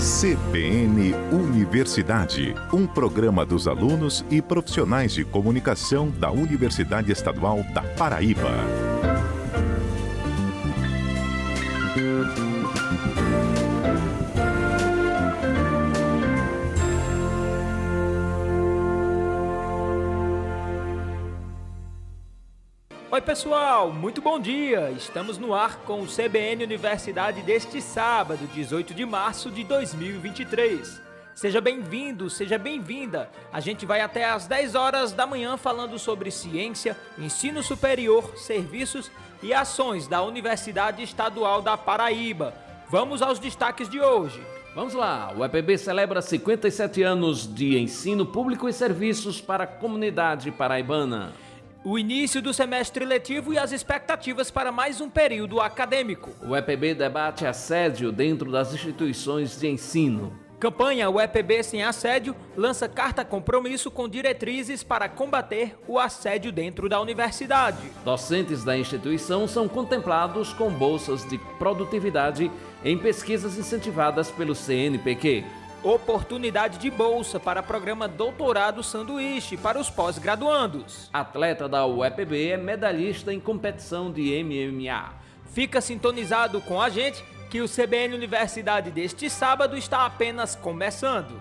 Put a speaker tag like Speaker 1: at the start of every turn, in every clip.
Speaker 1: CBN Universidade, um programa dos alunos e profissionais de comunicação da Universidade Estadual da Paraíba.
Speaker 2: Oi pessoal, muito bom dia! Estamos no ar com o CBN Universidade deste sábado, 18 de março de 2023. Seja bem-vindo, seja bem-vinda. A gente vai até às 10 horas da manhã falando sobre ciência, ensino superior, serviços e ações da Universidade Estadual da Paraíba. Vamos aos destaques de hoje.
Speaker 3: Vamos lá, o EPB celebra 57 anos de ensino público e serviços para a comunidade paraibana.
Speaker 2: O início do semestre letivo e as expectativas para mais um período acadêmico.
Speaker 3: O EPB debate assédio dentro das instituições de ensino.
Speaker 2: Campanha O EPB Sem Assédio lança carta compromisso com diretrizes para combater o assédio dentro da universidade.
Speaker 3: Docentes da instituição são contemplados com bolsas de produtividade em pesquisas incentivadas pelo CNPq.
Speaker 2: Oportunidade de bolsa para programa Doutorado Sanduíche para os pós-graduandos.
Speaker 3: Atleta da UEPB é medalhista em competição de MMA.
Speaker 2: Fica sintonizado com a gente que o CBN Universidade deste sábado está apenas começando.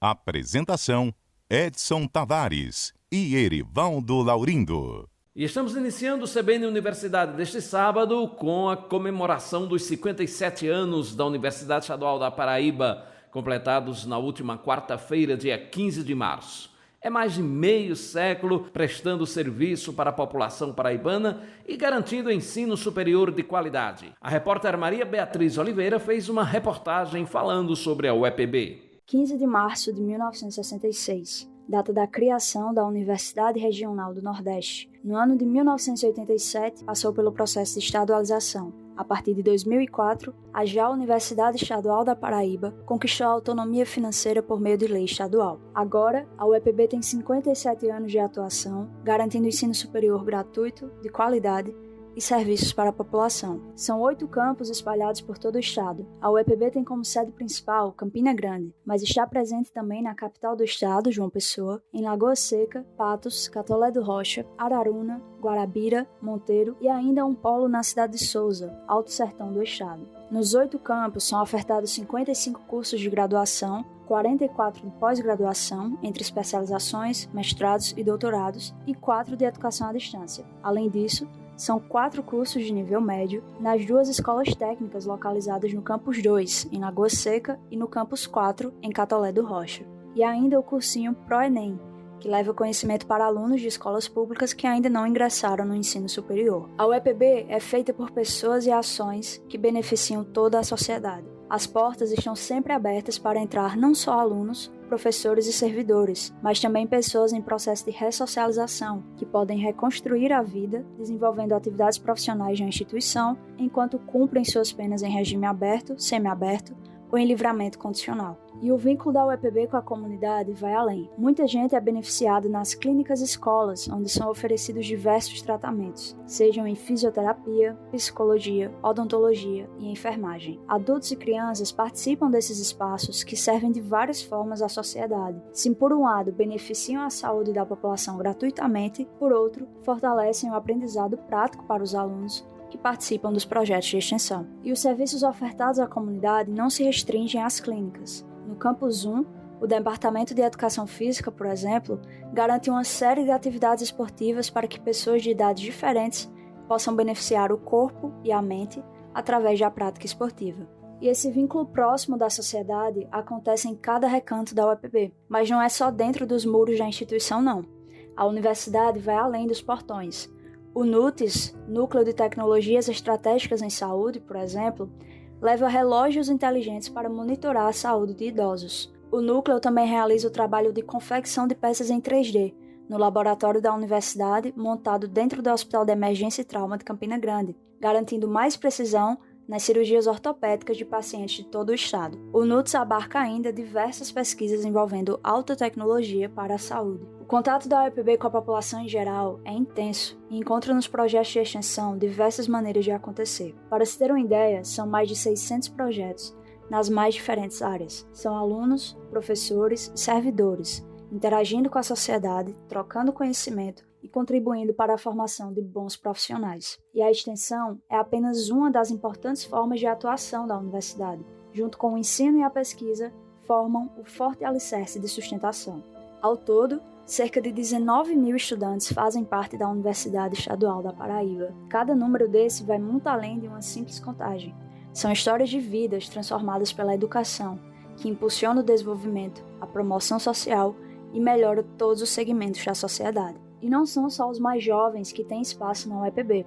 Speaker 1: Apresentação: Edson Tavares e Erivaldo Laurindo.
Speaker 3: E estamos iniciando o CBN Universidade deste sábado com a comemoração dos 57 anos da Universidade Estadual da Paraíba, completados na última quarta-feira, dia 15 de março. É mais de meio século prestando serviço para a população paraibana e garantindo ensino superior de qualidade. A repórter Maria Beatriz Oliveira fez uma reportagem falando sobre a UEPB.
Speaker 4: 15 de março de 1966. Data da criação da Universidade Regional do Nordeste. No ano de 1987, passou pelo processo de estadualização. A partir de 2004, a já Universidade Estadual da Paraíba conquistou a autonomia financeira por meio de lei estadual. Agora, a UEPB tem 57 anos de atuação, garantindo ensino superior gratuito, de qualidade, e serviços para a população. São 8 campos espalhados por todo o estado. A UEPB tem como sede principal Campina Grande, mas está presente também na capital do estado, João Pessoa, em Lagoa Seca, Patos, Catolé do Rocha, Araruna, Guarabira, Monteiro e ainda um polo na cidade de Souza, Alto Sertão do estado. Nos 8 campos são ofertados 55 cursos de graduação, 44 de pós-graduação, entre especializações, mestrados e doutorados, e 4 de educação à distância. Além disso, são 4 cursos de nível médio nas 2 escolas técnicas localizadas no Campus 2, em Lagoa Seca, e no Campus 4, em Catolé do Rocha. E ainda o cursinho Pro-ENEM, que leva conhecimento para alunos de escolas públicas que ainda não ingressaram no ensino superior. A UEPB é feita por pessoas e ações que beneficiam toda a sociedade. As portas estão sempre abertas para entrar não só alunos, professores e servidores, mas também pessoas em processo de ressocialização, que podem reconstruir a vida, desenvolvendo atividades profissionais na instituição, enquanto cumprem suas penas em regime aberto, semiaberto ou em livramento condicional. E o vínculo da UEPB com a comunidade vai além. Muita gente é beneficiada nas clínicas escolas, onde são oferecidos diversos tratamentos, sejam em fisioterapia, psicologia, odontologia e enfermagem. Adultos e crianças participam desses espaços que servem de várias formas à sociedade. Se por um lado beneficiam a saúde da população gratuitamente, por outro, fortalecem o aprendizado prático para os alunos que participam dos projetos de extensão. E os serviços ofertados à comunidade não se restringem às clínicas. No Campus 1, o Departamento de Educação Física, por exemplo, garante uma série de atividades esportivas para que pessoas de idades diferentes possam beneficiar o corpo e a mente através da prática esportiva. E esse vínculo próximo da sociedade acontece em cada recanto da UEPB, mas não é só dentro dos muros da instituição, não. A universidade vai além dos portões. O NUTES, Núcleo de Tecnologias Estratégicas em Saúde, por exemplo, leva relógios inteligentes para monitorar a saúde de idosos. O núcleo também realiza o trabalho de confecção de peças em 3D, no laboratório da universidade, montado dentro do Hospital de Emergência e Trauma de Campina Grande, garantindo mais precisão nas cirurgias ortopédicas de pacientes de todo o estado. O NUTS abarca ainda diversas pesquisas envolvendo alta tecnologia para a saúde. O contato da UEPB com a população em geral é intenso e encontra nos projetos de extensão diversas maneiras de acontecer. Para se ter uma ideia, são mais de 600 projetos nas mais diferentes áreas. São alunos, professores e servidores, interagindo com a sociedade, trocando conhecimento e contribuindo para a formação de bons profissionais. E a extensão é apenas uma das importantes formas de atuação da universidade. Junto com o ensino e a pesquisa, formam o forte alicerce de sustentação. Ao todo, cerca de 19 mil estudantes fazem parte da Universidade Estadual da Paraíba. Cada número desse vai muito além de uma simples contagem. São histórias de vidas transformadas pela educação, que impulsiona o desenvolvimento, a promoção social e melhora todos os segmentos da sociedade. E não são só os mais jovens que têm espaço na UEPB.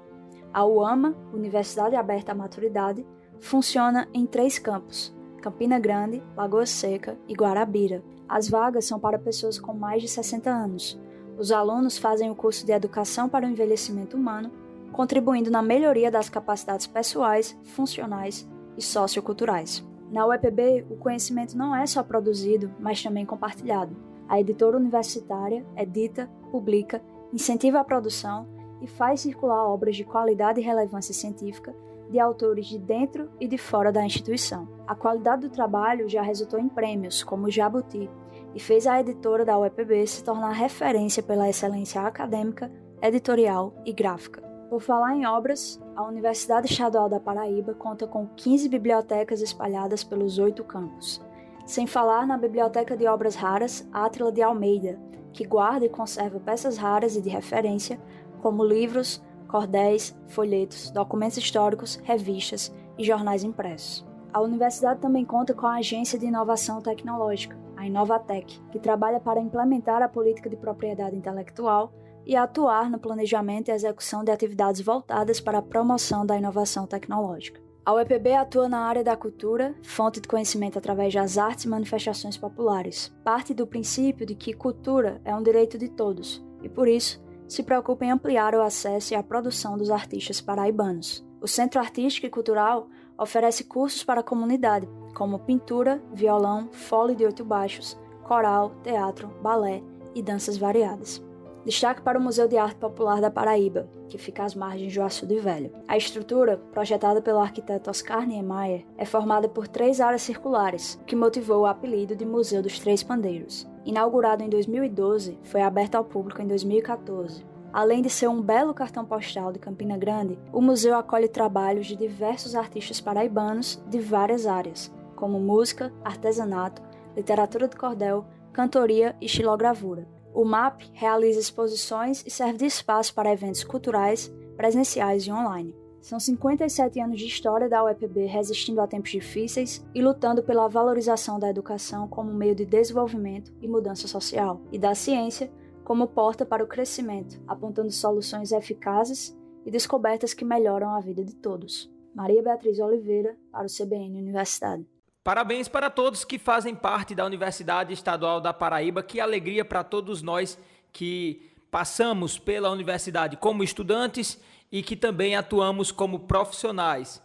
Speaker 4: A UAMA, Universidade Aberta à Maturidade, funciona em 3 campos: Campina Grande, Lagoa Seca e Guarabira. As vagas são para pessoas com mais de 60 anos. Os alunos fazem o curso de Educação para o Envelhecimento Humano, contribuindo na melhoria das capacidades pessoais, funcionais e socioculturais. Na UEPB, o conhecimento não é só produzido, mas também compartilhado. A editora universitária edita, publica, incentiva a produção e faz circular obras de qualidade e relevância científica de autores de dentro e de fora da instituição. A qualidade do trabalho já resultou em prêmios, como o Jabuti, e fez a editora da UEPB se tornar referência pela excelência acadêmica, editorial e gráfica. Por falar em obras, a Universidade Estadual da Paraíba conta com 15 bibliotecas espalhadas pelos 8 campos. Sem falar na Biblioteca de Obras Raras Átila de Almeida, que guarda e conserva peças raras e de referência, como livros, cordéis, folhetos, documentos históricos, revistas e jornais impressos. A universidade também conta com a Agência de Inovação Tecnológica, a Inovatec, que trabalha para implementar a política de propriedade intelectual e atuar no planejamento e execução de atividades voltadas para a promoção da inovação tecnológica. A UEPB atua na área da cultura, fonte de conhecimento através das artes e manifestações populares. Parte do princípio de que cultura é um direito de todos e, por isso, se preocupa em ampliar o acesso e a produção dos artistas paraibanos. O Centro Artístico e Cultural oferece cursos para a comunidade, como pintura, violão, fole de 8 baixos, coral, teatro, balé e danças variadas. Destaque para o Museu de Arte Popular da Paraíba, que fica às margens de Açude Velho. A estrutura, projetada pelo arquiteto Oscar Niemeyer, é formada por 3 áreas circulares, o que motivou o apelido de Museu dos Três Pandeiros. Inaugurado em 2012, foi aberto ao público em 2014. Além de ser um belo cartão postal de Campina Grande, o museu acolhe trabalhos de diversos artistas paraibanos de várias áreas, como música, artesanato, literatura de cordel, cantoria e xilogravura. O MAP realiza exposições e serve de espaço para eventos culturais, presenciais e online. São 57 anos de história da UEPB resistindo a tempos difíceis e lutando pela valorização da educação como meio de desenvolvimento e mudança social, e da ciência como porta para o crescimento, apontando soluções eficazes e descobertas que melhoram a vida de todos. Maria Beatriz Oliveira, para o CBN Universidade.
Speaker 2: Parabéns para todos que fazem parte da Universidade Estadual da Paraíba. Que alegria para todos nós que passamos pela universidade como estudantes e que também atuamos como profissionais.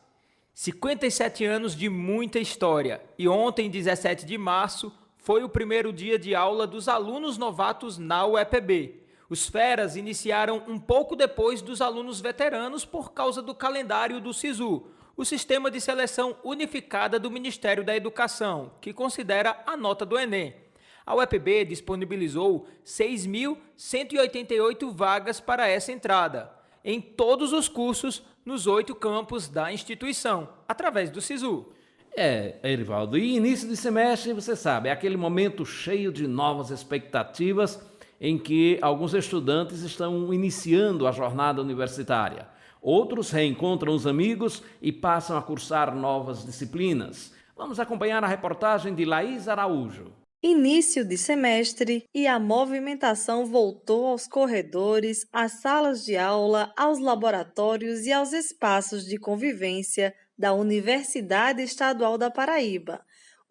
Speaker 2: 57 anos de muita história. E ontem, 17 de março, foi o primeiro dia de aula dos alunos novatos na UEPB. Os feras iniciaram um pouco depois dos alunos veteranos por causa do calendário do SISU, o Sistema de Seleção Unificada do Ministério da Educação, que considera a nota do Enem. A UEPB disponibilizou 6.188 vagas para essa entrada, em todos os cursos nos 8 campos da instituição, através do SISU.
Speaker 3: Erivaldo, e início de semestre, você sabe, é aquele momento cheio de novas expectativas em que alguns estudantes estão iniciando a jornada universitária. Outros reencontram os amigos e passam a cursar novas disciplinas. Vamos acompanhar a reportagem de Laís Araújo.
Speaker 5: Início de semestre e a movimentação voltou aos corredores, às salas de aula, aos laboratórios e aos espaços de convivência da Universidade Estadual da Paraíba.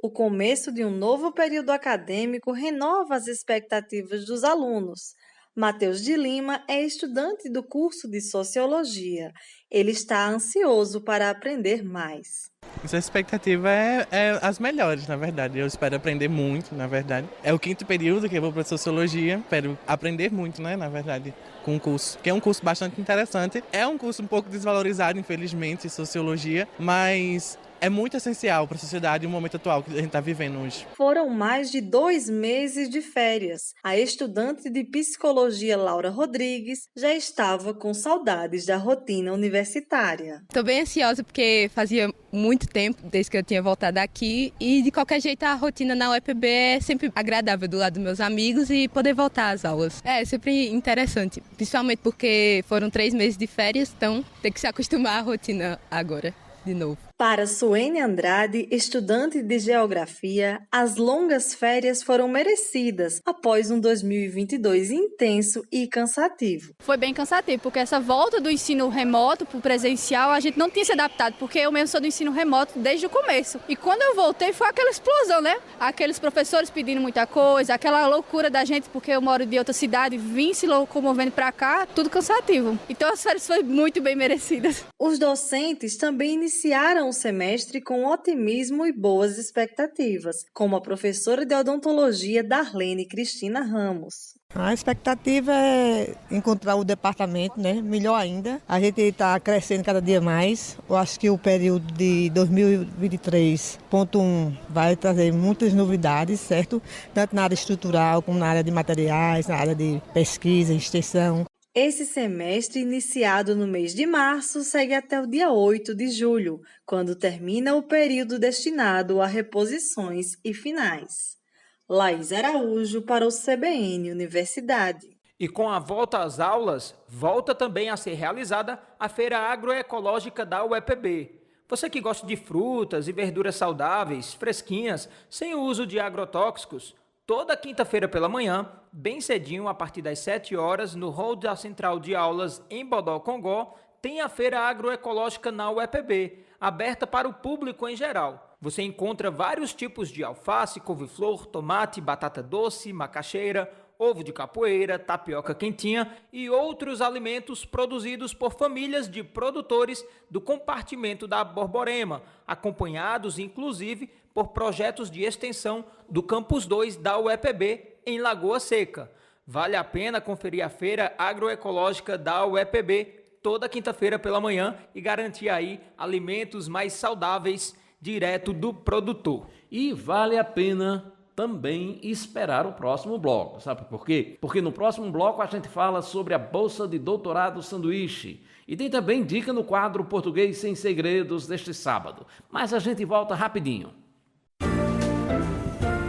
Speaker 5: O começo de um novo período acadêmico renova as expectativas dos alunos. Matheus de Lima é estudante do curso de Sociologia. Ele está ansioso para aprender mais.
Speaker 6: Essa expectativa é as melhores, na verdade. Eu espero aprender muito, na verdade. É o 5º período que eu vou para Sociologia. Espero aprender muito, né, na verdade, com o curso. Que é um curso bastante interessante. É um curso um pouco desvalorizado, infelizmente, Sociologia, mas é muito essencial para a sociedade no momento atual que a gente está vivendo hoje.
Speaker 5: Foram mais de 2 meses de férias. A estudante de psicologia Laura Rodrigues já estava com saudades da rotina universitária.
Speaker 7: Estou bem ansiosa porque fazia muito tempo desde que eu tinha voltado aqui e de qualquer jeito a rotina na UEPB é sempre agradável do lado dos meus amigos e poder voltar às aulas. É sempre interessante, principalmente porque foram 3 meses de férias, então tem que se acostumar à rotina agora, de novo.
Speaker 5: Para Suene Andrade, estudante de Geografia, as longas férias foram merecidas após um 2022 intenso e cansativo.
Speaker 8: Foi bem cansativo, porque essa volta do ensino remoto para o presencial, a gente não tinha se adaptado, porque eu mesmo sou do ensino remoto desde o começo. E quando eu voltei, foi aquela explosão, né? Aqueles professores pedindo muita coisa, aquela loucura da gente, porque eu moro de outra cidade, vim se locomovendo para cá, tudo cansativo. Então as férias foram muito bem merecidas.
Speaker 5: Os docentes também iniciaram o semestre com otimismo e boas expectativas, como a professora de odontologia Darlene Cristina Ramos.
Speaker 9: A expectativa é encontrar o departamento, né? Melhor ainda. A gente está crescendo cada dia mais. Eu acho que o período de 2023.1 vai trazer muitas novidades, certo? Tanto na área estrutural como na área de materiais, na área de pesquisa, extensão.
Speaker 5: Esse semestre, iniciado no mês de março, segue até o dia 8 de julho, quando termina o período destinado a reposições e finais. Laís Araújo para o CBN Universidade.
Speaker 2: E com a volta às aulas, volta também a ser realizada a Feira Agroecológica da UEPB. Você que gosta de frutas e verduras saudáveis, fresquinhas, sem o uso de agrotóxicos, toda quinta-feira pela manhã, bem cedinho, a partir das 7 horas, no hall da Central de Aulas em Bodó-Congó, tem a Feira Agroecológica na UEPB, aberta para o público em geral. Você encontra vários tipos de alface, couve-flor, tomate, batata doce, macaxeira, ovo de capoeira, tapioca quentinha e outros alimentos produzidos por famílias de produtores do compartimento da Borborema, acompanhados inclusive por projetos de extensão do Campus 2 da UEPB em Lagoa Seca. Vale a pena conferir a Feira Agroecológica da UEPB toda quinta-feira pela manhã e garantir aí alimentos mais saudáveis direto do produtor.
Speaker 3: E vale a pena também esperar o próximo bloco. Sabe por quê? Porque no próximo bloco a gente fala sobre a Bolsa de Doutorado Sanduíche. E tem também dica no quadro Português Sem Segredos deste sábado. Mas a gente volta rapidinho.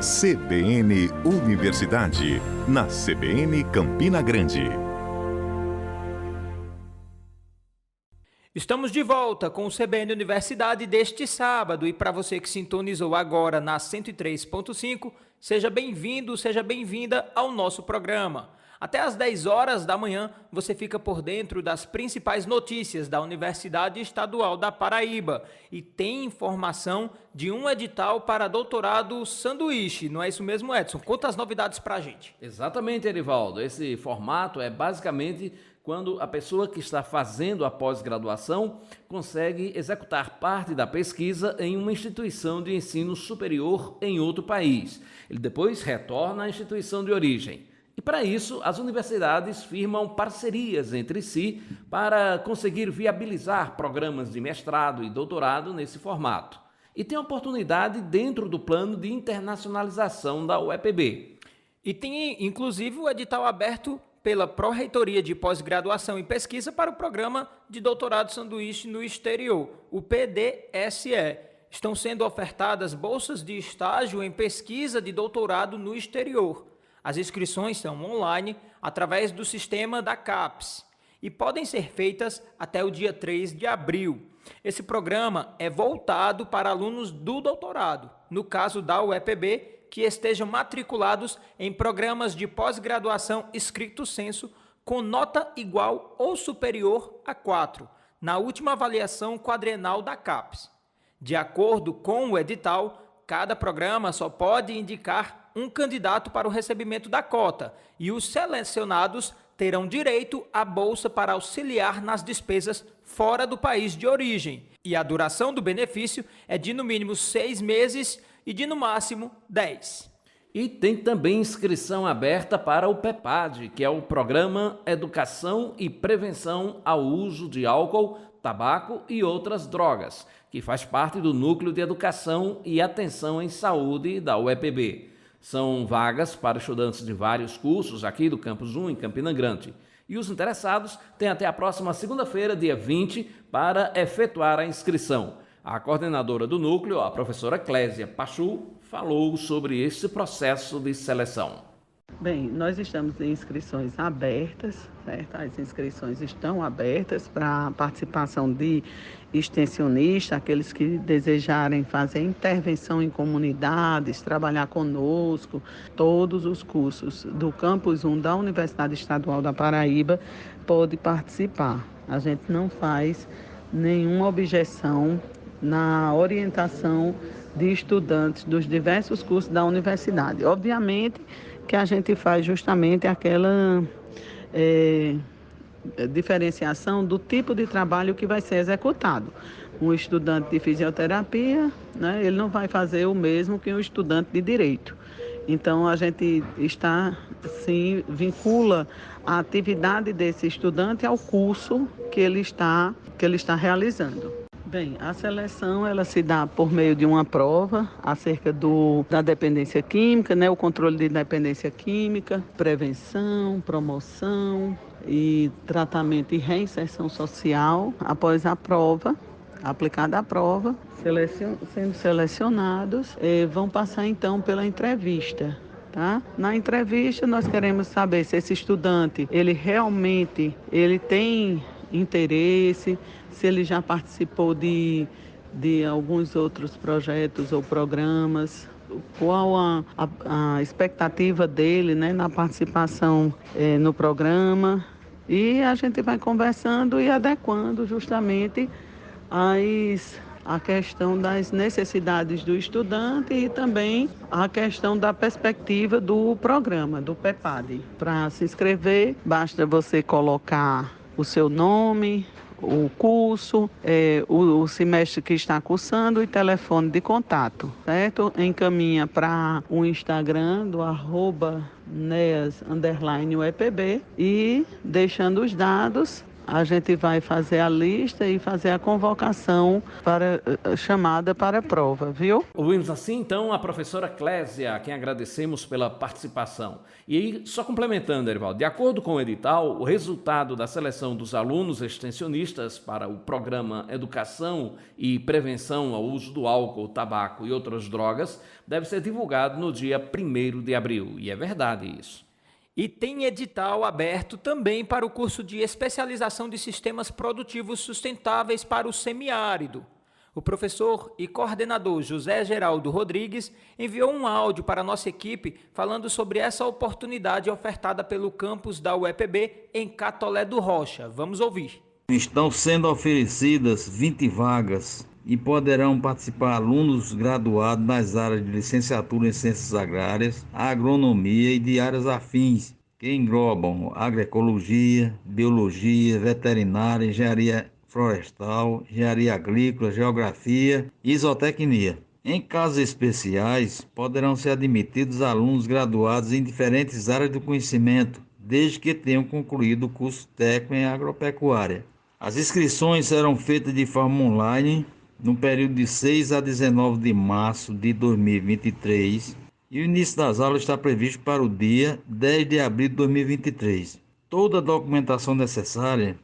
Speaker 1: CBN Universidade, na CBN Campina Grande.
Speaker 2: Estamos de volta com o CBN Universidade deste sábado e para você que sintonizou agora na 103.5, seja bem-vindo, seja bem-vinda ao nosso programa. Até às 10 horas da manhã você fica por dentro das principais notícias da Universidade Estadual da Paraíba e tem informação de um edital para doutorado sanduíche, não é isso mesmo, Edson? Conta as novidades para a gente.
Speaker 3: Exatamente, Erivaldo. Esse formato é basicamente quando a pessoa que está fazendo a pós-graduação consegue executar parte da pesquisa em uma instituição de ensino superior em outro país. Ele depois retorna à instituição de origem. E para isso, as universidades firmam parcerias entre si para conseguir viabilizar programas de mestrado e doutorado nesse formato. E tem oportunidade dentro do plano de internacionalização da UEPB.
Speaker 2: E tem, inclusive, o edital aberto pela Pró-Reitoria de Pós-Graduação e Pesquisa para o Programa de Doutorado Sanduíche no Exterior, o PDSE. Estão sendo ofertadas bolsas de estágio em pesquisa de doutorado no exterior. As inscrições são online através do sistema da CAPES e podem ser feitas até o dia 3 de abril. Esse programa é voltado para alunos do doutorado, no caso da UEPB, que estejam matriculados em programas de pós-graduação estricto sensu com nota igual ou superior a 4, na última avaliação quadrienal da CAPES. De acordo com o edital, cada programa só pode indicar um candidato para o recebimento da cota e os selecionados terão direito à bolsa para auxiliar nas despesas fora do país de origem. E a duração do benefício é de no mínimo 6 meses e de no máximo 10.
Speaker 3: E tem também inscrição aberta para o PEPAD, que é o Programa Educação e Prevenção ao Uso de Álcool, Tabaco e Outras Drogas, que faz parte do Núcleo de Educação e Atenção em Saúde da UEPB. São vagas para estudantes de vários cursos aqui do Campus 1, em Campina Grande. E os interessados têm até a próxima segunda-feira, dia 20, para efetuar a inscrição. A coordenadora do núcleo, a professora Clésia Pachu, falou sobre esse processo de seleção.
Speaker 10: Bem, nós estamos em inscrições abertas, certo? As inscrições estão abertas para a participação de extensionistas, aqueles que desejarem fazer intervenção em comunidades, trabalhar conosco, todos os cursos do Campus 1 da Universidade Estadual da Paraíba podem participar. A gente não faz nenhuma objeção na orientação de estudantes dos diversos cursos da universidade. Obviamente que a gente faz justamente aquela diferenciação do tipo de trabalho que vai ser executado. Um estudante de fisioterapia, né, ele não vai fazer o mesmo que um estudante de direito. Então, a gente sim, vincula a atividade desse estudante ao curso que ele está realizando. Bem, a seleção ela se dá por meio de uma prova acerca da dependência química, né, o controle de dependência química, prevenção, promoção e tratamento e reinserção social. Após a prova, aplicada a prova, sendo selecionados, vão passar então pela entrevista. Tá? Na entrevista nós queremos saber se esse estudante ele realmente tem interesse, se ele já participou de alguns outros projetos ou programas, qual a expectativa dele, né, na participação no programa. E a gente vai conversando e adequando justamente a questão das necessidades do estudante e também a questão da perspectiva do programa, do PEPAD. Para se inscrever, basta você colocar o seu nome, o curso, o semestre que está cursando e telefone de contato, certo? Encaminha para o Instagram do @neas_UEPB e deixando os dados, a gente vai fazer a lista e fazer a convocação para chamada para a prova, viu?
Speaker 3: Ouvimos assim, então, a professora Clésia, a quem agradecemos pela participação. E aí, só complementando, Erivaldo, de acordo com o edital, o resultado da seleção dos alunos extensionistas para o programa Educação e Prevenção ao Uso do Álcool, Tabaco e Outras Drogas deve ser divulgado no dia 1º de abril. E é verdade isso.
Speaker 2: E tem edital aberto também para o curso de especialização de sistemas produtivos sustentáveis para o semiárido. O professor e coordenador José Geraldo Rodrigues enviou um áudio para a nossa equipe falando sobre essa oportunidade ofertada pelo campus da UEPB em Catolé do Rocha. Vamos ouvir.
Speaker 11: Estão sendo oferecidas 20 vagas e poderão participar alunos graduados nas áreas de licenciatura em Ciências Agrárias, Agronomia e de áreas afins, que englobam agroecologia, biologia, veterinária, engenharia florestal, engenharia agrícola, geografia e zootecnia. Em casos especiais, poderão ser admitidos alunos graduados em diferentes áreas do conhecimento, desde que tenham concluído o curso técnico em agropecuária. As inscrições serão feitas de forma online no período de 6 a 19 de março de 2023 e o início das aulas está previsto para o dia 10 de abril de 2023. Toda a documentação necessária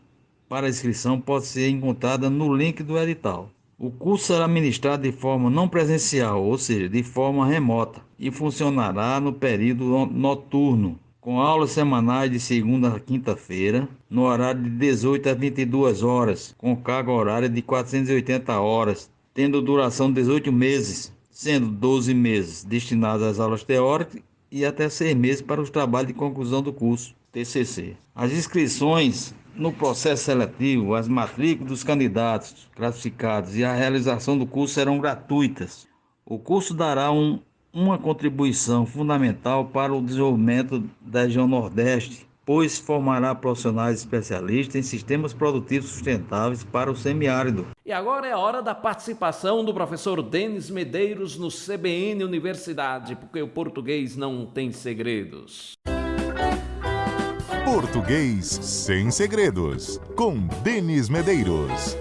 Speaker 11: para a inscrição pode ser encontrada no link do edital. O curso será ministrado de forma não presencial, ou seja, de forma remota, e funcionará no período noturno, com aulas semanais de segunda a quinta-feira, no horário de 18 a 22 horas, com carga horária de 480 horas, tendo duração de 18 meses, sendo 12 meses destinados às aulas teóricas e até 6 meses para os trabalhos de conclusão do curso, TCC. As inscrições no processo seletivo, as matrículas dos candidatos classificados e a realização do curso serão gratuitas. O curso dará um uma contribuição fundamental para o desenvolvimento da região Nordeste, pois formará profissionais especialistas em sistemas produtivos sustentáveis para o semiárido.
Speaker 3: E agora é a hora da participação do professor Denis Medeiros no CBN Universidade, porque o português não tem segredos.
Speaker 1: Português sem segredos, com Denis Medeiros.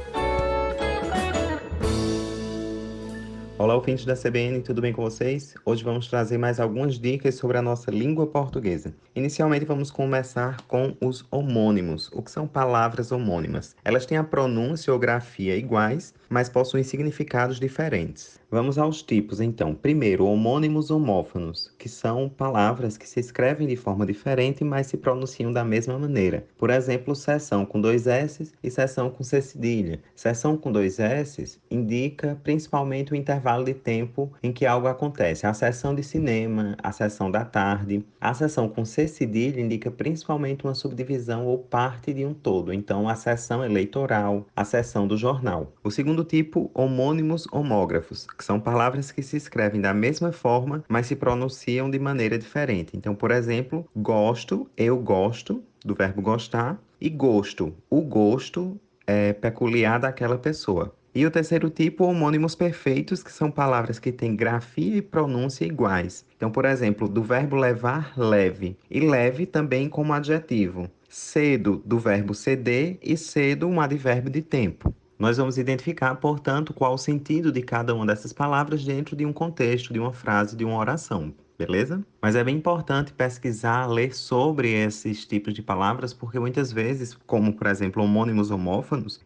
Speaker 12: Olá, ouvintes da CBN, tudo bem com vocês? Hoje vamos trazer mais algumas dicas sobre a nossa língua portuguesa. Inicialmente vamos começar com os homônimos. O que são palavras homônimas? Elas têm a pronúncia ou grafia iguais, mas possuem significados diferentes. Vamos aos tipos, então. Primeiro, homônimos homófonos, que são palavras que se escrevem de forma diferente, mas se pronunciam da mesma maneira. Por exemplo, seção com 2 S e seção com C cedilha. Seção com 2 S indica principalmente o intervalo de tempo em que algo acontece. A sessão de cinema, a sessão da tarde. A seção com C cedilha indica principalmente uma subdivisão ou parte de um todo. Então, a sessão eleitoral, a sessão do jornal. O segundo tipo, homônimos homógrafos, que são palavras que se escrevem da mesma forma, mas se pronunciam de maneira diferente. Então, por exemplo, gosto, eu gosto, do verbo gostar, e gosto, o gosto é peculiar daquela pessoa. E o terceiro tipo, homônimos perfeitos, que são palavras que têm grafia e pronúncia iguais. Então, por exemplo, do verbo levar, leve, e leve também como adjetivo. Cedo, do verbo ceder, e cedo, um advérbio de tempo. Nós vamos identificar, portanto, qual o sentido de cada uma dessas palavras dentro de um contexto, de uma frase, de uma oração, beleza? Mas é bem importante pesquisar, ler sobre esses tipos de palavras, porque muitas vezes, como por exemplo homônimos homófonos,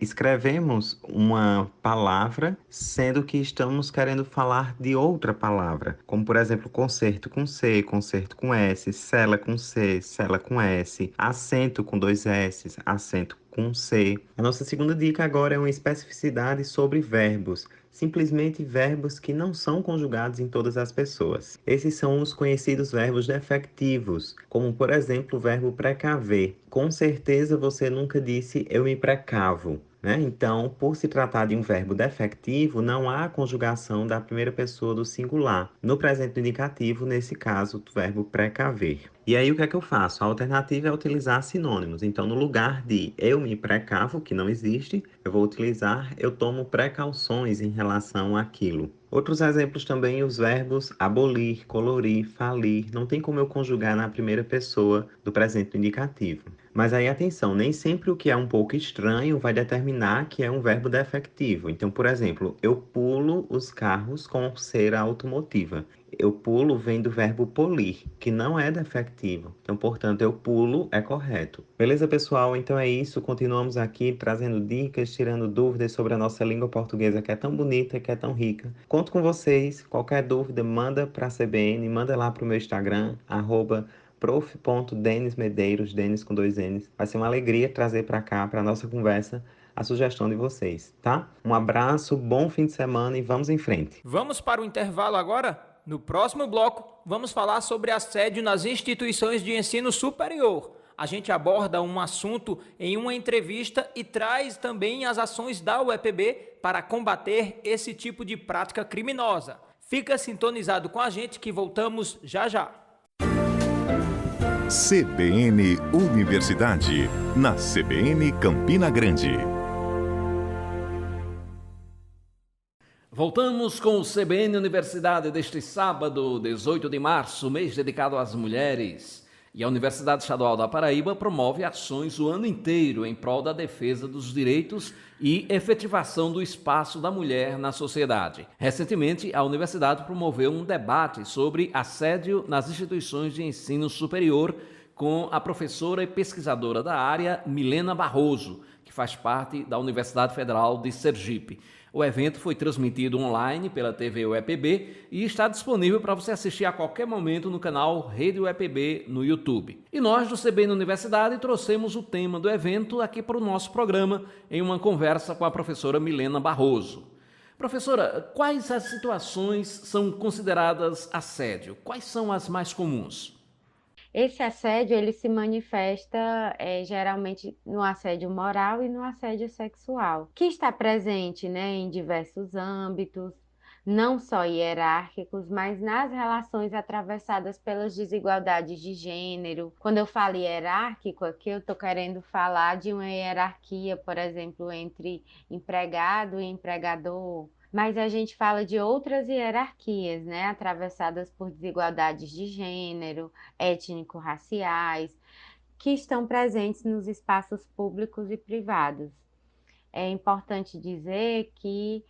Speaker 12: escrevemos uma palavra sendo que estamos querendo falar de outra palavra, como por exemplo concerto com C, concerto com S, cela com C, cela com S, acento com 2 S, acento com C. A nossa segunda dica agora é uma especificidade sobre verbos, simplesmente verbos que não são conjugados em todas as pessoas. Esses são os conhecidos verbos defectivos, como por exemplo o verbo precaver. Com certeza você nunca disse eu me precavo, né? Então, por se tratar de um verbo defectivo, não há conjugação da primeira pessoa do singular. No presente indicativo, nesse caso, o verbo precaver. E aí, o que é que eu faço? A alternativa é utilizar sinônimos. Então, no lugar de eu me precavo, que não existe, eu vou utilizar eu tomo precauções em relação àquilo. Outros exemplos também, os verbos abolir, colorir, falir. Não tem como eu conjugar na primeira pessoa do presente indicativo. Mas aí, atenção, nem sempre o que é um pouco estranho vai determinar que é um verbo defectivo. Então, por exemplo, eu pulo os carros com cera automotiva. Eu pulo vem do verbo polir, que não é defectivo. Então, portanto, eu pulo é correto. Beleza, pessoal? Então é isso. Continuamos aqui trazendo dicas, tirando dúvidas sobre a nossa língua portuguesa, que é tão bonita, que é tão rica. Conto com vocês. Qualquer dúvida, manda para a CBN, manda lá para o meu Instagram, @prof.denismedeiros, Denis com 2 N's. Vai ser uma alegria trazer para cá, para a nossa conversa, a sugestão de vocês, tá? Um abraço, bom fim de semana e vamos em frente.
Speaker 2: Vamos para o intervalo agora? No próximo bloco, vamos falar sobre assédio nas instituições de ensino superior. A gente aborda um assunto em uma entrevista e traz também as ações da UEPB para combater esse tipo de prática criminosa. Fica sintonizado com a gente que voltamos já já.
Speaker 1: CBN Universidade, na CBN Campina Grande.
Speaker 3: Voltamos com o CBN Universidade deste sábado, 18 de março, mês dedicado às mulheres. E a Universidade Estadual da Paraíba promove ações o ano inteiro em prol da defesa dos direitos e efetivação do espaço da mulher na sociedade. Recentemente, a universidade promoveu um debate sobre assédio nas instituições de ensino superior com a professora e pesquisadora da área, Milena Barroso, que faz parte da Universidade Federal de Sergipe. O evento foi transmitido online pela TV UEPB e está disponível para você assistir a qualquer momento no canal Rede UEPB no YouTube. E nós do CBN Universidade trouxemos o tema do evento aqui para o nosso programa em uma conversa com a professora Milena Barroso. Professora, quais as situações são consideradas assédio? Quais são as mais comuns?
Speaker 13: Esse assédio, ele se manifesta geralmente no assédio moral e no assédio sexual, que está presente, né, em diversos âmbitos, não só hierárquicos, mas nas relações atravessadas pelas desigualdades de gênero. Quando eu falo hierárquico aqui, eu estou querendo falar de uma hierarquia, por exemplo, entre empregado e empregador. Mas a gente fala de outras hierarquias, né, atravessadas por desigualdades de gênero, étnico-raciais, que estão presentes nos espaços públicos e privados. É importante dizer que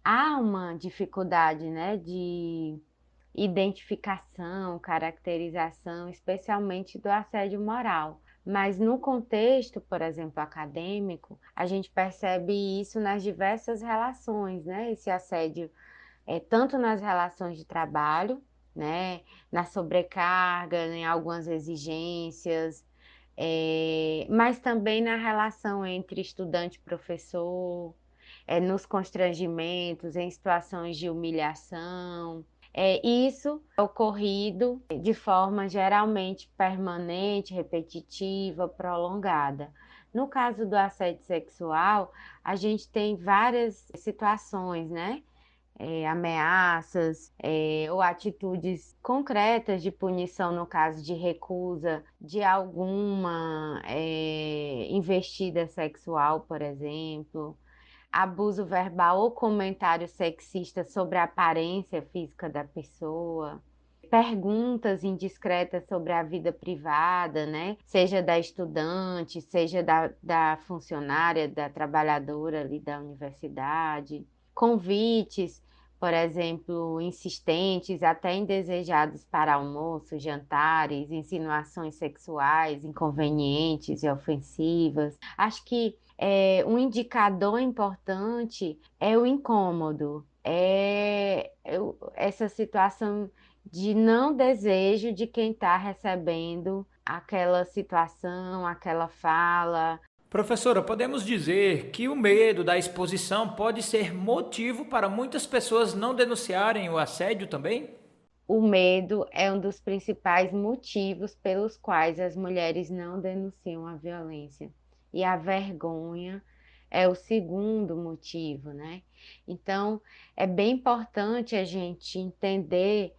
Speaker 13: há uma dificuldade, né, de identificação, caracterização, especialmente do assédio moral. Mas no contexto, por exemplo, acadêmico, a gente percebe isso nas diversas relações, né? Esse assédio tanto nas relações de trabalho, né, na sobrecarga, em algumas exigências, mas também na relação entre estudante e professor, nos constrangimentos, em situações de humilhação. Isso é ocorrido de forma geralmente permanente, repetitiva, prolongada. No caso do assédio sexual, a gente tem várias situações, né? Ameaças ou atitudes concretas de punição no caso de recusa de alguma investida sexual, por exemplo, abuso verbal ou comentário sexista sobre a aparência física da pessoa, perguntas indiscretas sobre a vida privada, né? Seja da estudante, seja da funcionária, da trabalhadora ali da universidade, convites, por exemplo, insistentes, até indesejados para almoço, jantares, insinuações sexuais inconvenientes e ofensivas. Acho que um indicador importante é o incômodo, essa situação de não desejo de quem está recebendo aquela situação, aquela fala.
Speaker 2: Professora, podemos dizer que o medo da exposição pode ser motivo para muitas pessoas não denunciarem o assédio também?
Speaker 13: O medo é um dos principais motivos pelos quais as mulheres não denunciam a violência. E a vergonha é o segundo motivo, né? Então, é bem importante a gente entender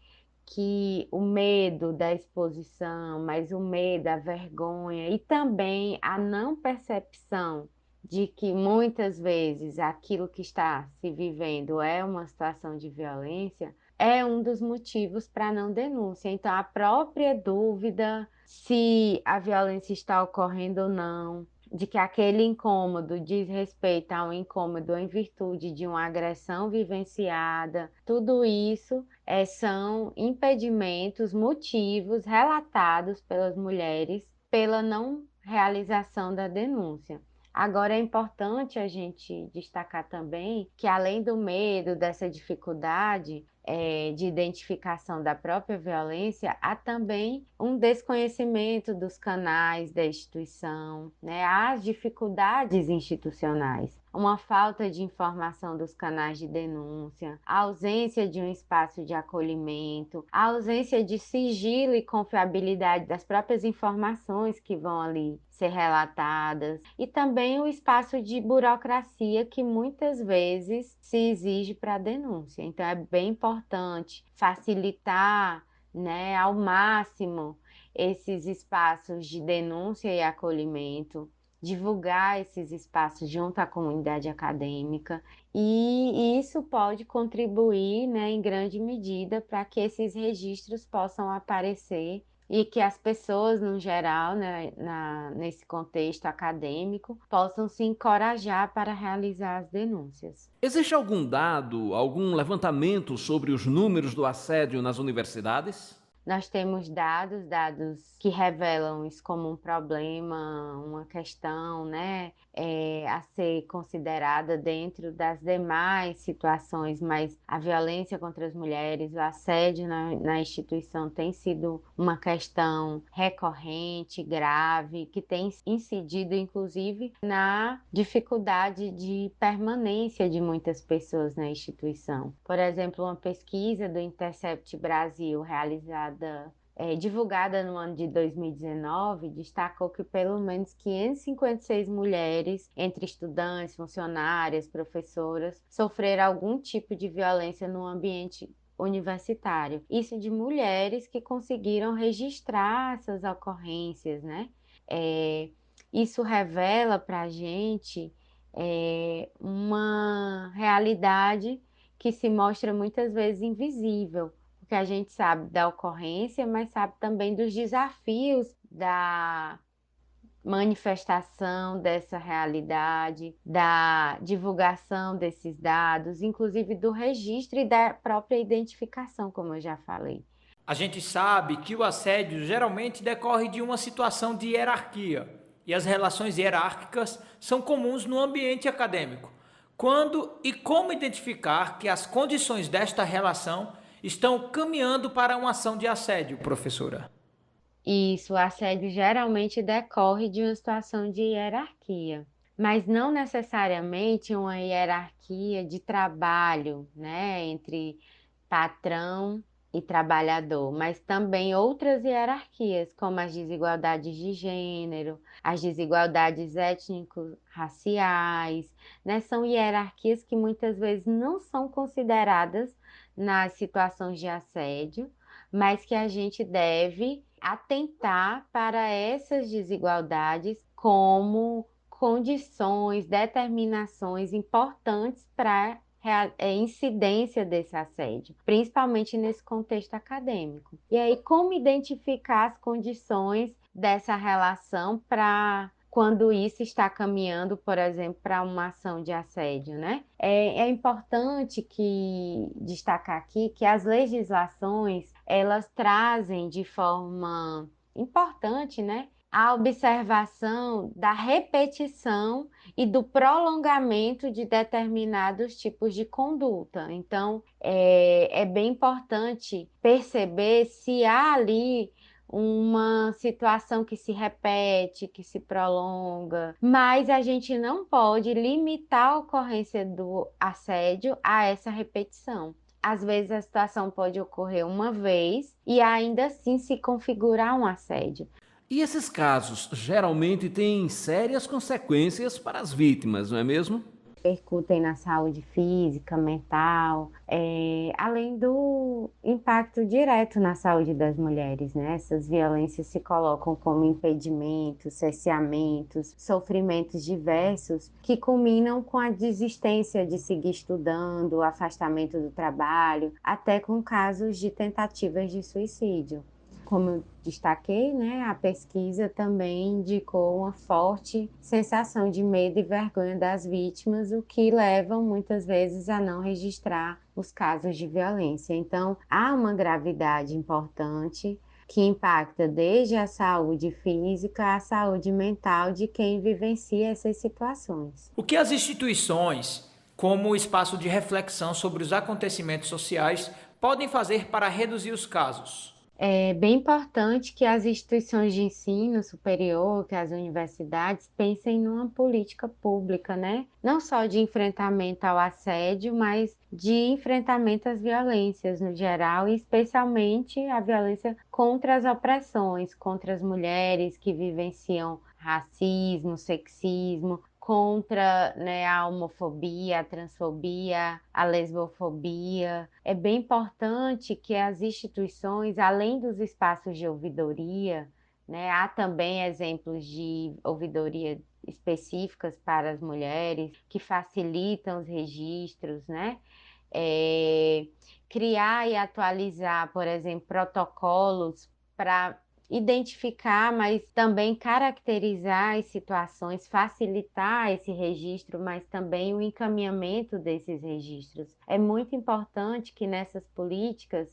Speaker 13: que o medo da exposição, mas o medo, a vergonha e também a não percepção de que muitas vezes aquilo que está se vivendo é uma situação de violência, é um dos motivos para não denúncia. Então, a própria dúvida se a violência está ocorrendo ou não, de que aquele incômodo diz respeito a um incômodo em virtude de uma agressão vivenciada, tudo isso são impedimentos, motivos relatados pelas mulheres pela não realização da denúncia. Agora, é importante a gente destacar também que, além do medo, dessa dificuldade de identificação da própria violência, há também um desconhecimento dos canais da instituição, né? As dificuldades institucionais, uma falta de informação dos canais de denúncia, a ausência de um espaço de acolhimento, a ausência de sigilo e confiabilidade das próprias informações que vão ali ser relatadas, e também o espaço de burocracia que muitas vezes se exige para a denúncia. Então, é bem importante facilitar, né, ao máximo esses espaços de denúncia e acolhimento, divulgar esses espaços junto à comunidade acadêmica, e isso pode contribuir, né, em grande medida para que esses registros possam aparecer e que as pessoas, no geral, né, nesse contexto acadêmico, possam se encorajar para realizar as denúncias.
Speaker 3: Existe algum dado, algum levantamento sobre os números do assédio nas universidades?
Speaker 13: Nós temos dados que revelam isso como um problema, uma questão, né, a ser considerada dentro das demais situações, mas a violência contra as mulheres, o assédio na instituição tem sido uma questão recorrente, grave, que tem incidido, inclusive, na dificuldade de permanência de muitas pessoas na instituição. Por exemplo, uma pesquisa do Intercept Brasil, realizada divulgada no ano de 2019, destacou que pelo menos 556 mulheres, entre estudantes, funcionárias, professoras, sofreram algum tipo de violência no ambiente universitário. Isso de mulheres que conseguiram registrar essas ocorrências, né? Isso revela para a gente uma realidade que se mostra muitas vezes invisível, porque a gente sabe da ocorrência, mas sabe também dos desafios da manifestação dessa realidade, da divulgação desses dados, inclusive do registro e da própria identificação, como eu já falei.
Speaker 2: A gente sabe que o assédio geralmente decorre de uma situação de hierarquia, e as relações hierárquicas são comuns no ambiente acadêmico. Quando e como identificar que as condições desta relação estão caminhando para uma ação de assédio, professora?
Speaker 13: Isso, o assédio geralmente decorre de uma situação de hierarquia, mas não necessariamente uma hierarquia de trabalho, né, entre patrão e trabalhador, mas também outras hierarquias, como as desigualdades de gênero, as desigualdades étnico-raciais, né? São hierarquias que muitas vezes não são consideradas nas situações de assédio, mas que a gente deve atentar para essas desigualdades como condições, determinações importantes para incidência desse assédio, principalmente nesse contexto acadêmico. E aí, como identificar as condições dessa relação para quando isso está caminhando, por exemplo, para uma ação de assédio, né? É importante destacar aqui que as legislações, elas trazem de forma importante, né, a observação da repetição e do prolongamento de determinados tipos de conduta. Então, é bem importante perceber se há ali uma situação que se repete, que se prolonga, mas a gente não pode limitar a ocorrência do assédio a essa repetição. Às vezes a situação pode ocorrer uma vez e ainda assim se configurar um assédio.
Speaker 3: E esses casos geralmente têm sérias consequências para as vítimas, não é mesmo?
Speaker 13: Percutem na saúde física, mental, além do impacto direto na saúde das mulheres, né? Essas violências se colocam como impedimentos, cerceamentos, sofrimentos diversos que culminam com a desistência de seguir estudando, o afastamento do trabalho, até com casos de tentativas de suicídio. Como eu destaquei, né, a pesquisa também indicou uma forte sensação de medo e vergonha das vítimas, o que leva muitas vezes a não registrar os casos de violência. Então, há uma gravidade importante que impacta desde a saúde física à saúde mental de quem vivencia essas situações.
Speaker 2: O que as instituições, como espaço de reflexão sobre os acontecimentos sociais, podem fazer para reduzir os casos?
Speaker 13: É bem importante que as instituições de ensino superior, que as universidades, pensem numa política pública, né? Não só de enfrentamento ao assédio, mas de enfrentamento às violências no geral, e especialmente a violência contra as opressões, contra as mulheres que vivenciam racismo, sexismo, contra, né, a homofobia, a transfobia, a lesbofobia. É bem importante que as instituições, além dos espaços de ouvidoria, né, há também exemplos de ouvidoria específicas para as mulheres, que facilitam os registros, né? Criar e atualizar, por exemplo, protocolos para identificar, mas também caracterizar as situações, facilitar esse registro, mas também o encaminhamento desses registros. É muito importante que nessas políticas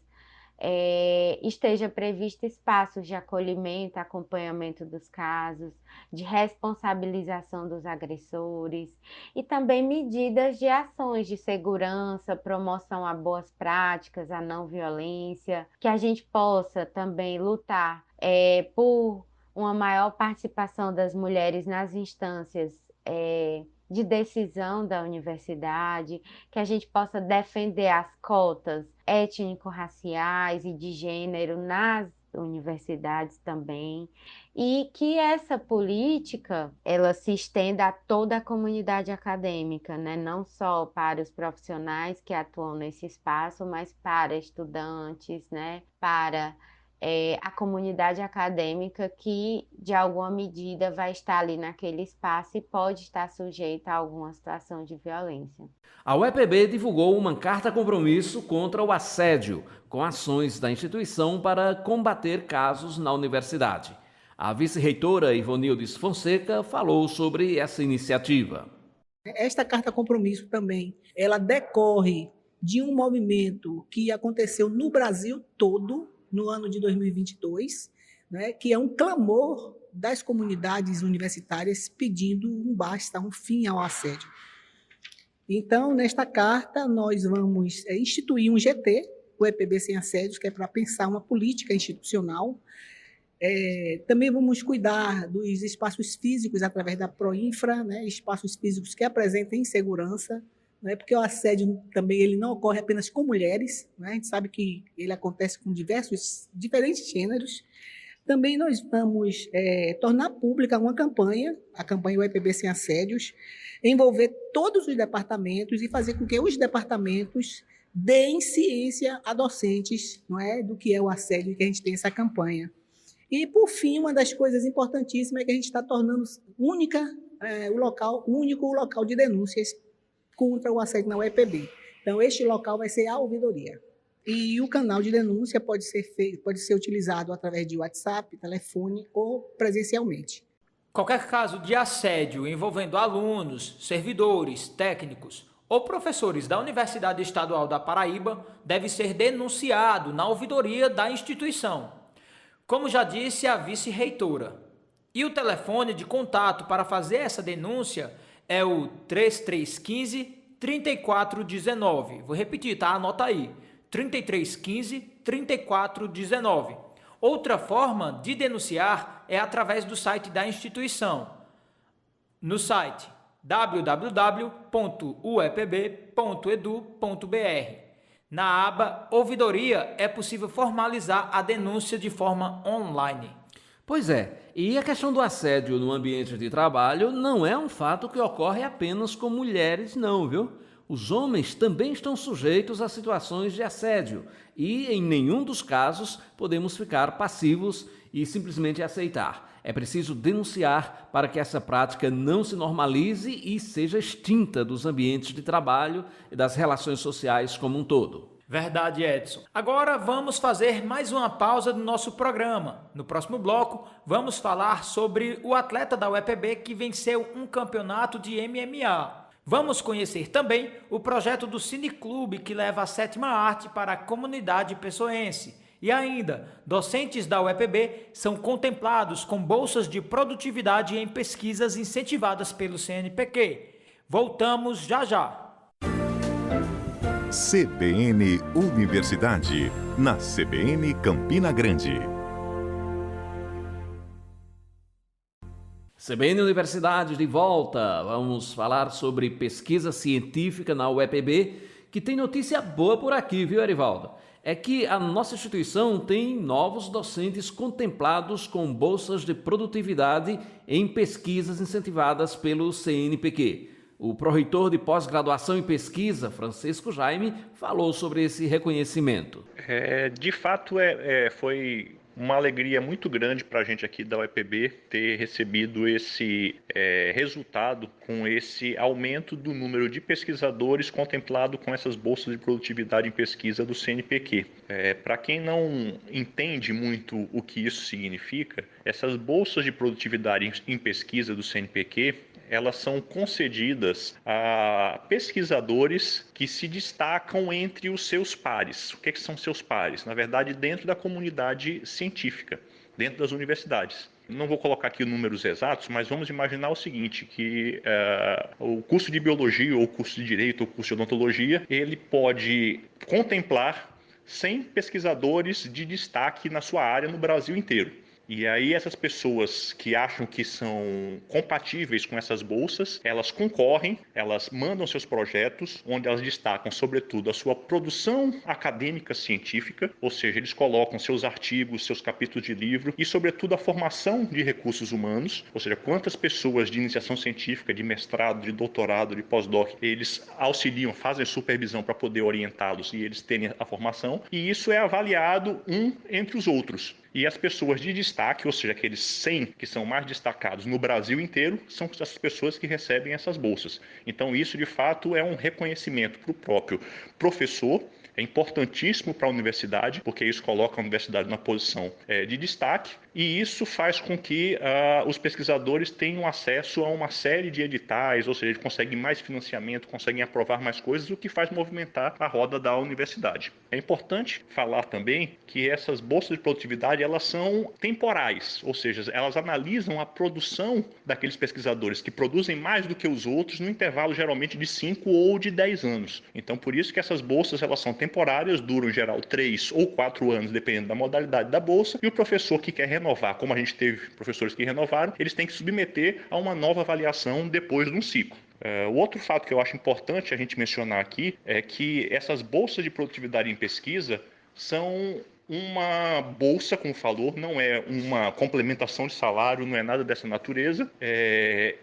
Speaker 13: esteja previsto espaços de acolhimento, acompanhamento dos casos, de responsabilização dos agressores e também medidas de ações de segurança, promoção a boas práticas, a não violência, que a gente possa também lutar por uma maior participação das mulheres nas instâncias de decisão da universidade, que a gente possa defender as cotas étnico-raciais e de gênero nas universidades também, e que essa política ela se estenda a toda a comunidade acadêmica, né? Não só para os profissionais que atuam nesse espaço, mas para estudantes, né? Para a comunidade acadêmica que, de alguma medida, vai estar ali naquele espaço e pode estar sujeita a alguma situação de violência.
Speaker 3: A UEPB divulgou uma carta-compromisso contra o assédio, com ações da instituição para combater casos na universidade. A vice-reitora Ivonildes Fonseca falou sobre essa iniciativa.
Speaker 14: Esta carta-compromisso também, ela decorre de um movimento que aconteceu no Brasil todo, no ano de 2022, né, que é um clamor das comunidades universitárias pedindo um basta, um fim ao assédio. Então, nesta carta, nós vamos instituir um GT, o EPB Sem Assédios, que é para pensar uma política institucional. Também vamos cuidar dos espaços físicos através da Proinfra, né, espaços físicos que apresentem segurança, né, porque o assédio também ele não ocorre apenas com mulheres, né, a gente sabe que ele acontece com diferentes gêneros. Também nós vamos tornar pública uma campanha, a campanha UEPB Sem Assédios, envolver todos os departamentos e fazer com que os departamentos deem ciência a docentes, não é, do que é o assédio, que a gente tem essa campanha. E, por fim, uma das coisas importantíssimas é que a gente está tornando o único local de denúncias contra o assédio na UEPB. Então, este local vai ser a ouvidoria. E o canal de denúncia pode ser utilizado através de WhatsApp, telefone ou presencialmente.
Speaker 2: Qualquer caso de assédio envolvendo alunos, servidores, técnicos ou professores da Universidade Estadual da Paraíba deve ser denunciado na ouvidoria da instituição, como já disse a vice-reitora. E o telefone de contato para fazer essa denúncia é o 3315-3419. Vou repetir, tá? Anota aí. 3315-3419. Outra forma de denunciar é através do site da instituição. No site www.uepb.edu.br. Na aba Ouvidoria é possível formalizar a denúncia de forma online.
Speaker 3: Pois é, e a questão do assédio no ambiente de trabalho não é um fato que ocorre apenas com mulheres não, viu? Os homens também estão sujeitos a situações de assédio e, em nenhum dos casos, podemos ficar passivos e simplesmente aceitar. É preciso denunciar para que essa prática não se normalize e seja extinta dos ambientes de trabalho e das relações sociais como um todo.
Speaker 2: Verdade, Edson. Agora vamos fazer mais uma pausa do nosso programa. No próximo bloco, vamos falar sobre o atleta da UEPB que venceu um campeonato de MMA. Vamos conhecer também o projeto do Cineclube que leva a sétima arte para a comunidade pessoense. E ainda, docentes da UEPB são contemplados com bolsas de produtividade em pesquisas incentivadas pelo CNPq. Voltamos já já.
Speaker 1: CBN Universidade, na CBN Campina Grande.
Speaker 3: CBN Universidade de volta. Vamos falar sobre pesquisa científica na UEPB, que tem notícia boa por aqui, viu, Erivaldo? É que a nossa instituição tem novos docentes contemplados com bolsas de produtividade em pesquisas incentivadas pelo CNPq. O pró-reitor de pós-graduação em pesquisa, Francisco Jaime, falou sobre esse reconhecimento.
Speaker 15: De fato, foi uma alegria muito grande para a gente aqui da UEPB ter recebido esse resultado com esse aumento do número de pesquisadores contemplado com essas bolsas de produtividade em pesquisa do CNPq. Para quem não entende muito o que isso significa, essas bolsas de produtividade em pesquisa do CNPq, elas são concedidas a pesquisadores que se destacam entre os seus pares. O que são seus pares? Na verdade, dentro da comunidade científica, dentro das universidades. Não vou colocar aqui números exatos, mas vamos imaginar o seguinte, que o curso de Biologia, ou o curso de Direito, ou o curso de Odontologia, ele pode contemplar 100 pesquisadores de destaque na sua área no Brasil inteiro. E aí essas pessoas que acham que são compatíveis com essas bolsas, elas concorrem, elas mandam seus projetos, onde elas destacam, sobretudo, a sua produção acadêmica científica, ou seja, eles colocam seus artigos, seus capítulos de livro e, sobretudo, a formação de recursos humanos, ou seja, quantas pessoas de iniciação científica, de mestrado, de doutorado, de pós-doc, eles auxiliam, fazem supervisão para poder orientá-los e eles terem a formação, e isso é avaliado entre os outros. E as pessoas de destaque, ou seja, aqueles 100 que são mais destacados no Brasil inteiro, são as pessoas que recebem essas bolsas. Então isso, de fato, é um reconhecimento para o próprio professor. É importantíssimo para a universidade, porque isso coloca a universidade na posição de destaque, e isso faz com que os pesquisadores tenham acesso a uma série de editais, ou seja, eles conseguem mais financiamento, conseguem aprovar mais coisas, o que faz movimentar a roda da universidade. É importante falar também que essas bolsas de produtividade, elas são temporais, ou seja, elas analisam a produção daqueles pesquisadores que produzem mais do que os outros no intervalo geralmente de 5 ou de 10 anos. Então, por isso que essas bolsas, elas são temporárias, duram em geral 3 ou 4 anos, dependendo da modalidade da bolsa, e o professor que quer renovar, como a gente teve professores que renovaram, eles têm que submeter a uma nova avaliação depois de um ciclo. O outro fato que eu acho importante a gente mencionar aqui é que essas bolsas de produtividade em pesquisa são uma bolsa, como falou, não é uma complementação de salário, não é nada dessa natureza,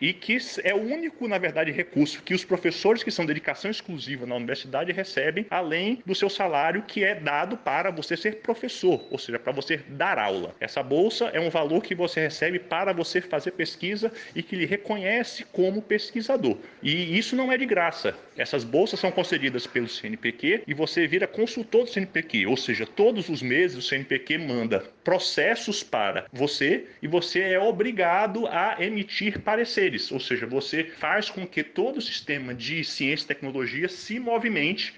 Speaker 15: e que é o único, na verdade, recurso que os professores que são dedicação exclusiva na universidade recebem, além do seu salário que é dado para você ser professor, ou seja, para você dar aula. Essa bolsa é um valor que você recebe para você fazer pesquisa e que lhe reconhece como pesquisador. E isso não é de graça. Essas bolsas são concedidas pelo CNPq e você vira consultor do CNPq, ou seja, todos os meses o CNPq manda processos para você e você é obrigado a emitir pareceres, ou seja, você faz com que todo o sistema de ciência e tecnologia se movimente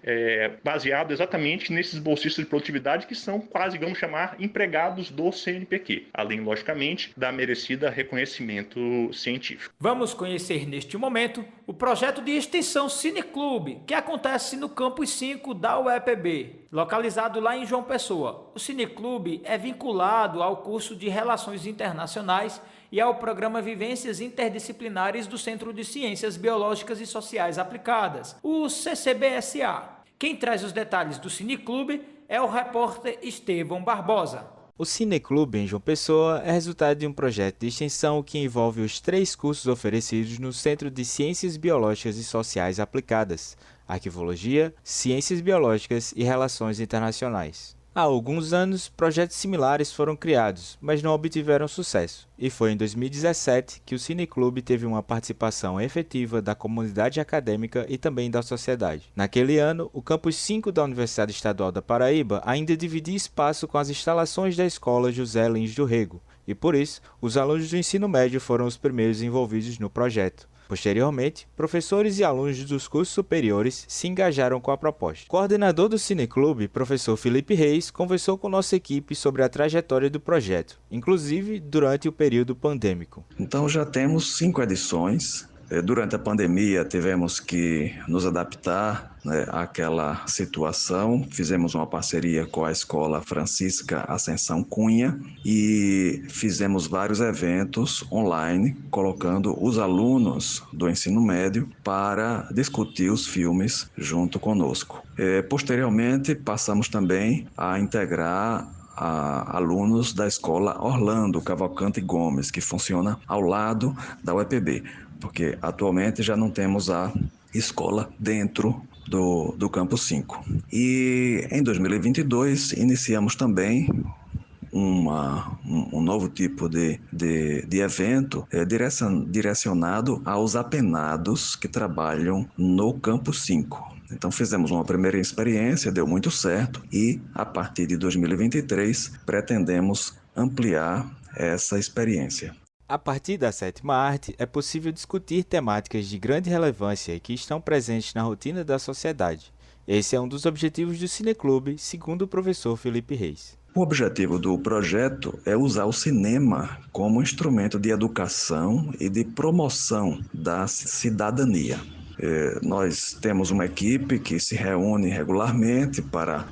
Speaker 15: baseado exatamente nesses bolsistas de produtividade que são quase, vamos chamar, empregados do CNPq, além, logicamente, da merecida reconhecimento científico.
Speaker 2: Vamos conhecer neste momento o projeto de extensão Cineclube, que acontece no Campus 5 da UEPB, localizado lá em João Pessoa. O Cineclube é vinculado ao curso de Relações Internacionais e ao programa Vivências Interdisciplinares do Centro de Ciências Biológicas e Sociais Aplicadas, o CCBSA. Quem traz os detalhes do Cineclube é o repórter Estevão Barbosa.
Speaker 16: O Cineclube em João Pessoa é resultado de um projeto de extensão que envolve os 3 cursos oferecidos no Centro de Ciências Biológicas e Sociais Aplicadas, Arquivologia, Ciências Biológicas e Relações Internacionais. Há alguns anos, projetos similares foram criados, mas não obtiveram sucesso, e foi em 2017 que o Cineclube teve uma participação efetiva da comunidade acadêmica e também da sociedade. Naquele ano, o Campus 5 da Universidade Estadual da Paraíba ainda dividia espaço com as instalações da Escola José Lins do Rego, e por isso, os alunos do ensino médio foram os primeiros envolvidos no projeto. Posteriormente, professores e alunos dos cursos superiores se engajaram com a proposta. O coordenador do Cineclube, professor Felipe Reis, conversou com nossa equipe sobre a trajetória do projeto, inclusive durante o período pandêmico.
Speaker 17: Então já temos 5 edições. Durante a pandemia tivemos que nos adaptar àquela situação. Fizemos uma parceria com a Escola Francisca Ascensão Cunha e fizemos vários eventos online, colocando os alunos do ensino médio para discutir os filmes junto conosco. Posteriormente, passamos também a integrar alunos da Escola Orlando Cavalcante Gomes, que funciona ao lado da UEPB, porque atualmente já não temos a escola dentro do Campus 5. E em 2022 iniciamos também um novo tipo de evento direcionado aos apenados que trabalham no Campus 5. Então fizemos uma primeira experiência, deu muito certo e a partir de 2023 pretendemos ampliar essa experiência.
Speaker 16: A partir da 7ª arte, é possível discutir temáticas de grande relevância e que estão presentes na rotina da sociedade. Esse é um dos objetivos do Cineclube, segundo o professor Felipe Reis.
Speaker 17: O objetivo do projeto é usar o cinema como instrumento de educação e de promoção da cidadania. Nós temos uma equipe que se reúne regularmente para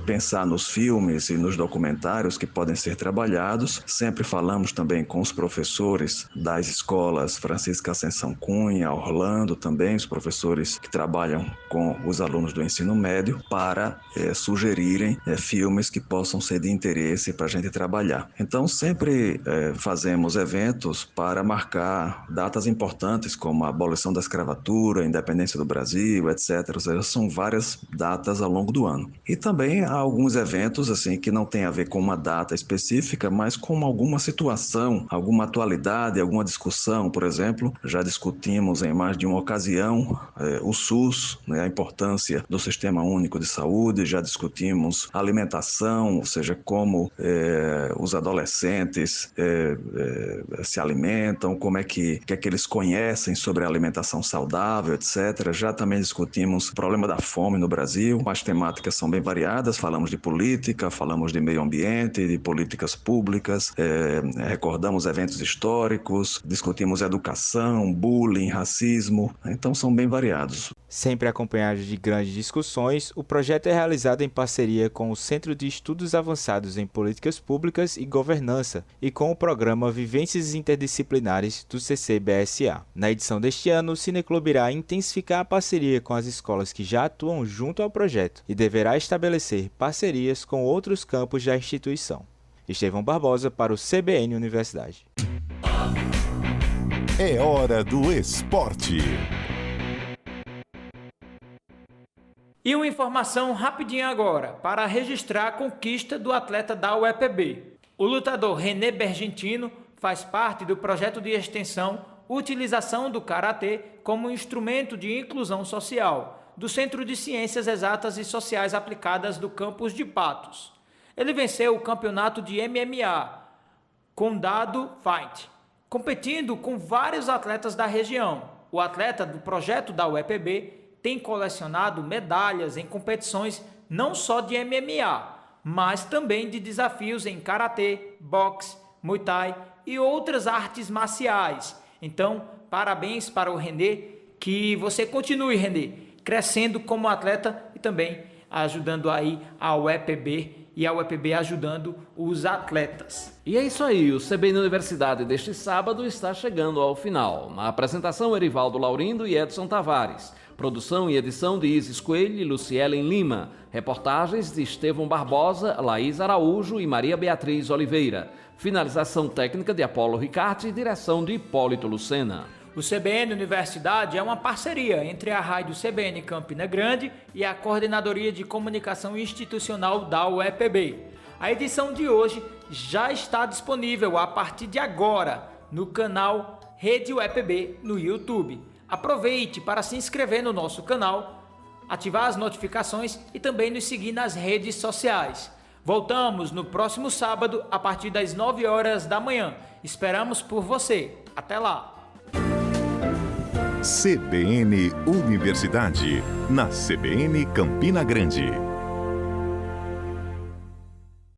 Speaker 17: pensar nos filmes e nos documentários que podem ser trabalhados. Sempre falamos também com os professores das escolas Francisca Ascensão Cunha, Orlando também, os professores que trabalham com os alunos do ensino médio, para sugerirem filmes que possam ser de interesse para a gente trabalhar. Então, sempre fazemos eventos para marcar datas importantes, como a abolição da escravatura, a independência do Brasil, etc. Ou seja, são várias datas ao longo do ano. E também há alguns eventos assim que não tem a ver com uma data específica, mas com alguma situação, alguma atualidade, alguma discussão. Por exemplo, já discutimos em mais de uma ocasião o SUS, né, a importância do Sistema Único de Saúde, já discutimos alimentação, ou seja, como os adolescentes se alimentam, como é que eles conhecem sobre a alimentação saudável, etc. Já também discutimos o problema da fome no Brasil. As temáticas são bem variadas, falamos de política, falamos de meio ambiente, de políticas públicas, recordamos eventos históricos, discutimos educação, bullying, racismo, então são bem variados.
Speaker 16: Sempre acompanhado de grandes discussões, o projeto é realizado em parceria com o Centro de Estudos Avançados em Políticas Públicas e Governança e com o programa Vivências Interdisciplinares do CCBSA. Na edição deste ano, o Cineclube irá intensificar a parceria com as escolas que já atuam junto ao projeto e deverá estabelecer parcerias com outros campos da instituição. Estevão Barbosa para o CBN Universidade.
Speaker 1: É hora do esporte.
Speaker 2: E uma informação rapidinha agora, para registrar a conquista do atleta da UEPB. O lutador René Bergentino faz parte do projeto de extensão Utilização do Karatê como instrumento de inclusão social do Centro de Ciências Exatas e Sociais Aplicadas do campus de Patos. Ele venceu o campeonato de MMA com dado fight, competindo com vários atletas da região. O atleta do projeto da UEPB tem colecionado medalhas em competições não só de MMA, mas também de desafios em karatê, boxe, muay thai e outras artes marciais. Então, parabéns para o René, que você continue, René, crescendo como atleta e também ajudando aí a UEPB e a UEPB ajudando os atletas.
Speaker 3: E é isso aí, o CBN Universidade deste sábado está chegando ao final. Na apresentação, Erivaldo Laurindo e Edson Tavares. Produção e edição de Isis Coelho e Lucielen Lima. Reportagens de Estevão Barbosa, Laís Araújo e Maria Beatriz Oliveira. Finalização técnica de Apolo Ricarte e direção de Hipólito Lucena.
Speaker 2: O CBN Universidade é uma parceria entre a Rádio CBN Campina Grande e a Coordenadoria de Comunicação Institucional da UEPB. A edição de hoje já está disponível a partir de agora no canal Rede UEPB no YouTube. Aproveite para se inscrever no nosso canal, ativar as notificações e também nos seguir nas redes sociais. Voltamos no próximo sábado a partir das 9 horas da manhã. Esperamos por você. Até lá!
Speaker 1: CBN Universidade, na CBN Campina Grande.